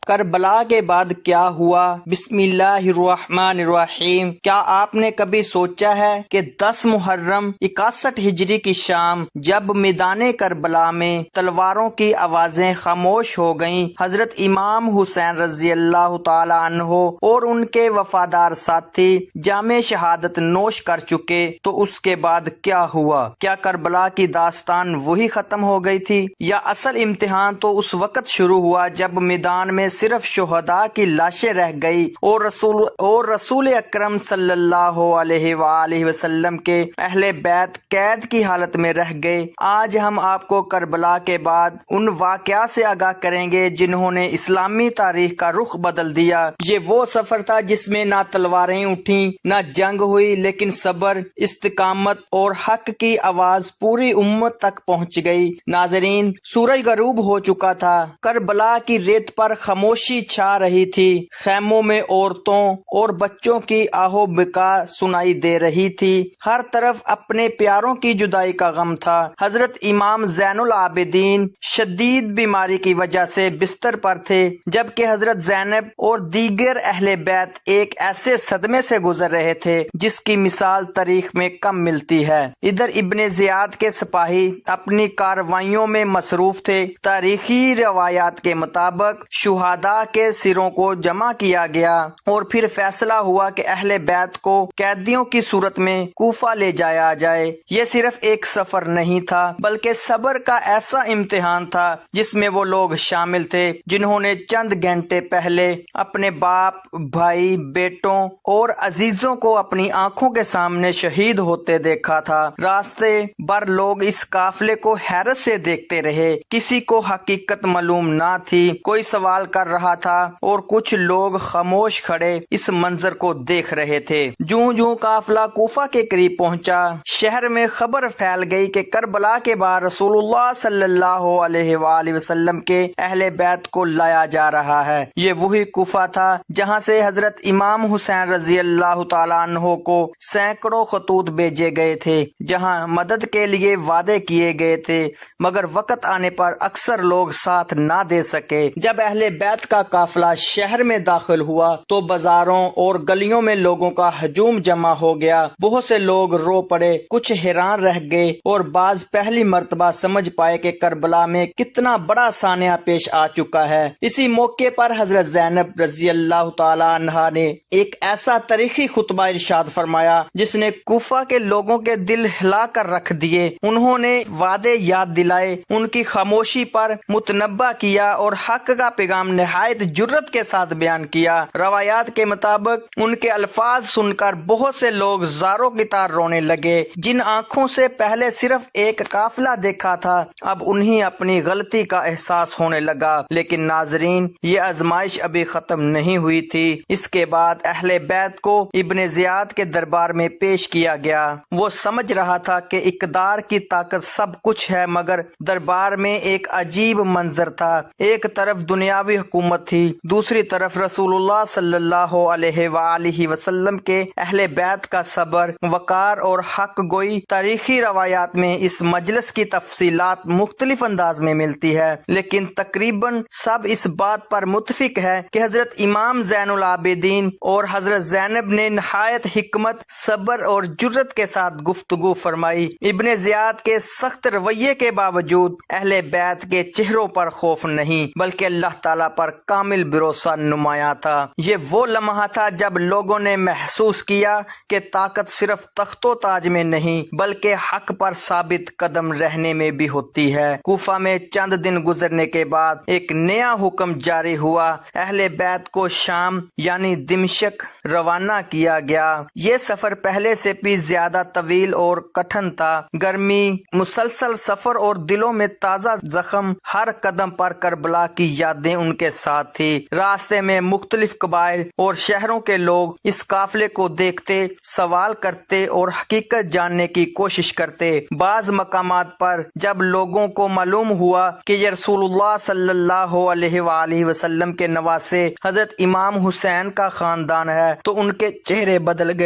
کربلا کے بعد کیا ہوا؟ بسم اللہ الرحمن الرحیم۔ کیا آپ نے کبھی سوچا ہے کہ 10 محرم 61 ہجری کی شام جب میدان کربلا میں تلواروں کی آوازیں خاموش ہو گئیں، حضرت امام حسین رضی اللہ تعالی عنہ اور ان کے وفادار ساتھی جام شہادت نوش کر چکے، تو اس کے بعد کیا ہوا؟ کیا کربلا کی داستان وہی ختم ہو گئی تھی، یا اصل امتحان تو اس وقت شروع ہوا جب میدان میں صرف شہداء کی لاشیں رہ گئی اور رسول اکرم صلی اللہ علیہ وآلہ وسلم کے اہل بیت قید کی حالت میں رہ گئے؟ آج ہم آپ کو کربلا کے بعد ان واقعات سے آگاہ کریں گے جنہوں نے اسلامی تاریخ کا رخ بدل دیا۔ یہ وہ سفر تھا جس میں نہ تلواریں اٹھیں، نہ جنگ ہوئی، لیکن صبر، استقامت اور حق کی آواز پوری امت تک پہنچ گئی۔ ناظرین، سورج غروب ہو چکا تھا، کربلا کی ریت پر خاموشی چھا رہی تھی، خیموں میں عورتوں اور بچوں کی آہو بکا سنائی دے رہی تھی، ہر طرف اپنے پیاروں کی جدائی کا غم تھا۔ حضرت امام زین العابدین شدید بیماری کی وجہ سے بستر پر تھے، جبکہ حضرت زینب اور دیگر اہل بیت ایک ایسے صدمے سے گزر رہے تھے جس کی مثال تاریخ میں کم ملتی ہے۔ ادھر ابن زیاد کے سپاہی اپنی کارروائیوں میں مصروف تھے۔ تاریخی روایات کے مطابق شہداء کے سروں کو جمع کیا گیا اور پھر فیصلہ ہوا کہ اہل بیت کو قیدیوں کی صورت میں کوفہ لے جایا جائے۔ یہ صرف ایک سفر نہیں تھا بلکہ صبر کا ایسا امتحان تھا جس میں وہ لوگ شامل تھے جنہوں نے چند گھنٹے پہلے اپنے باپ، بھائی، بیٹوں اور عزیزوں کو اپنی آنکھوں کے سامنے شہید ہوتے دیکھا تھا۔ راستے بھر لوگ اس قافلے کو حیرت سے دیکھتے رہے، کسی کو حقیقت معلوم نہ تھی، کوئی سوال کر رہا تھا اور کچھ لوگ خاموش کھڑے اس منظر کو دیکھ رہے تھے۔ جوں جوں قافلہ کوفہ کے قریب پہنچا، شہر میں خبر پھیل گئی کہ کربلا کے بعد رسول اللہ صلی اللہ علیہ وآلہ وسلم کے اہل بیت کو لایا جا رہا ہے۔ یہ وہی کوفہ تھا جہاں سے حضرت امام حسین رضی اللہ تعالیٰ عنہ کو سینکڑوں خطوط بھیجے گئے تھے، جہاں مدد کے لیے وعدے کیے گئے تھے، مگر وقت آنے پر اکثر لوگ ساتھ نہ دے سکے۔ جب اہل بیت کا قافلہ شہر میں داخل ہوا تو بازاروں اور گلیوں میں لوگوں کا ہجوم جمع ہو گیا۔ بہت سے لوگ رو پڑے، کچھ حیران رہ گئے اور بعض پہلی مرتبہ سمجھ پائے کہ کربلا میں کتنا بڑا سانحہ پیش آ چکا ہے۔ اسی موقع پر حضرت زینب رضی اللہ تعالی عنہا نے ایک ایسا تاریخی خطبہ ارشاد فرمایا جس نے کوفہ کے لوگوں کے دل ہلا کر رکھ دیے۔ انہوں نے وعدے یاد دلائے، ان کی خاموشی پر متنبہ کیا اور حق کا پیغام نہایت جرت کے ساتھ بیان کیا۔ روایات کے مطابق ان کے الفاظ سن کر بہت سے لوگ زاروں کی طرح رونے لگے۔ جن آنکھوں سے پہلے صرف ایک قافلہ دیکھا تھا، اب انہیں اپنی غلطی کا احساس ہونے لگا۔ لیکن ناظرین، یہ آزمائش ابھی ختم نہیں ہوئی تھی۔ اس کے بعد اہل بیت کو ابن زیاد کے دربار میں پیش کیا گیا۔ وہ سمجھ رہا تھا کہ اقتدار کی طاقت سب کچھ ہے، مگر دربار میں ایک عجیب منظر تھا۔ ایک طرف دنیاوی حکومت تھی، دوسری طرف رسول اللہ صلی اللہ علیہ وآلہ وسلم کے اہل بیت کا صبر، وقار اور حق گوئی۔ تاریخی روایات میں اس مجلس کی تفصیلات مختلف انداز میں ملتی ہے، لیکن تقریباً سب اس بات پر متفق ہے کہ حضرت امام زین العابدین اور حضرت زینب نے نہایت حکمت، صبر اور جرت کے ساتھ گفتگو فرمائی۔ ابن زیاد کے سخت رویے کے باوجود اہل بیت کے چہروں پر خوف نہیں بلکہ اللہ تعالیٰ پر کامل بھروسہ نمایاں تھا۔ یہ وہ لمحہ تھا جب لوگوں نے محسوس کیا کہ طاقت صرف تخت و تاج میں نہیں بلکہ حق پر ثابت قدم رہنے میں بھی ہوتی ہے۔ کوفہ میں چند دن گزرنے کے بعد ایک نیا حکم جاری ہوا، اہل بیت کو شام یعنی دمشق روانہ کیا گیا۔ یہ سفر پہلے سے بھی زیادہ طویل اور کٹھن تھا۔ گرمی، مسلسل سفر اور دلوں میں تازہ زخم، ہر قدم پر کربلا کی یادیں ان کے ساتھ تھی۔ راستے میں مختلف قبائل اور شہروں کے لوگ اس قافلے کو دیکھتے، سوال کرتے اور حقیقت جاننے کی کوشش کرتے۔ بعض مقامات پر جب لوگوں کو معلوم ہوا کہ یہ رسول اللہ صلی اللہ علیہ وآلہ وسلم کے نواسے حضرت امام حسین کا خاندان ہے تو ان کے چہرے بدل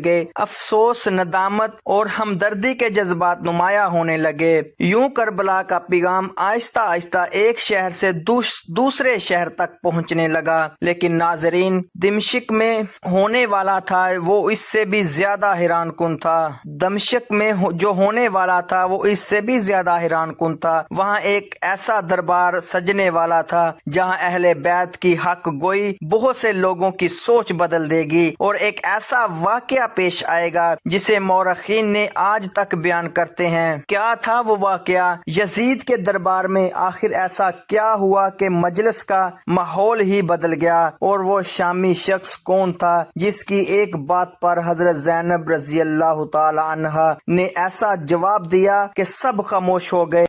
گئے۔ افسوس، ندامت اور ہمدردی کے جذبات نمایاں ہونے لگے۔ یوں کربلا کا پیغام آہستہ آہستہ ایک شہر سے سے دوسرے شہر تک پہنچنے لگا، لیکن ناظرین دمشق میں ہونے والا تھا وہ اس سے بھی زیادہ حیران کن تھا۔ دمشق میں جو ہونے والا تھا وہ اس سے بھی زیادہ حیران کن تھا۔ وہاں ایک ایسا دربار سجنے والا تھا جہاں اہل بیت کی حق گوئی بہت سے لوگوں کی سوچ بدل دے گی، اور ایک ایسا واقعہ پیش آئے گا جسے مورخین نے آج تک بیان کرتے ہیں۔ کیا تھا وہ واقعہ؟ یزید کے دربار میں آخر ایسا کیا ہوا کہ مجلس کا ماحول ہی بدل گیا؟ اور وہ شامی شخص کون تھا جس کی ایک بات پر حضرت زینب رضی اللہ تعالی عنہا نے ایسا جواب دیا کہ سب خاموش ہو گئے؟